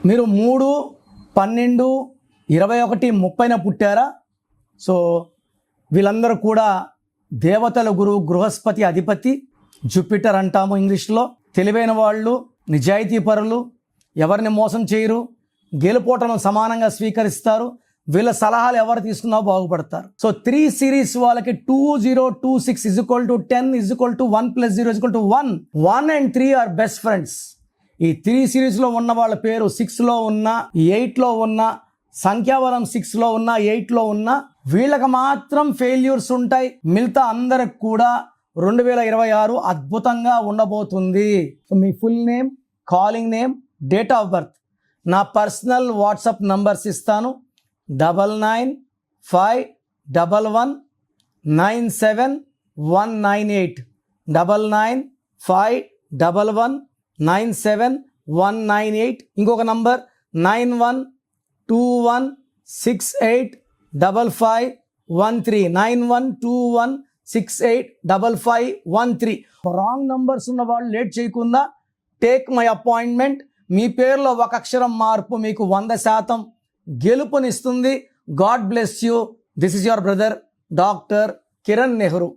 మీరు 3/12/21/30 పుట్టారా? సో వీళ్ళందరూ కూడా దేవతల గురువు బృహస్పతి అధిపతి, జూపిటర్ అంటాము ఇంగ్లీష్లో. తెలివైన వాళ్ళు, నిజాయితీపరులు, ఎవరిని మోసం చేయరు, గెలుపోటలను సమానంగా స్వీకరిస్తారు. వీళ్ళ సలహాలు ఎవరు తీసుకున్నా బాగుపడతారు. సో 3 సిరీస్ వాళ్ళకి 2026 = 10 = 1 + 0 = 1. 1 and 3 ఆర్ బెస్ట్ ఫ్రెండ్స్. ఈ 3 సిరీస్లో ఉన్న వాళ్ళ పేరు 6లో ఉన్న, 8లో ఉన్న, సంఖ్యాబలం 6లో ఉన్న, 8లో ఉన్న, వీళ్ళకి మాత్రం ఫెయిల్యూర్స్ ఉంటాయి. మిగతా అందరికి కూడా 2026 అద్భుతంగా ఉండబోతుంది. So me full name, calling name, date of birth, నా పర్సనల్ వాట్సాప్ నంబర్స్ ఇస్తాను. 9951197198 9951197198. ఇంకొక నంబర్ 9121685513 9121685513. రాంగ్ నంబర్స్ ఉన్న వాళ్ళు లేట్ చేయకుండా టేక్ మై అపాయింట్మెంట్. మీ పేరులో ఒక అక్షరం మార్పు మీకు 100% గెలుపునిస్తుంది. God bless you. This is your brother doctor Kiran Nehru.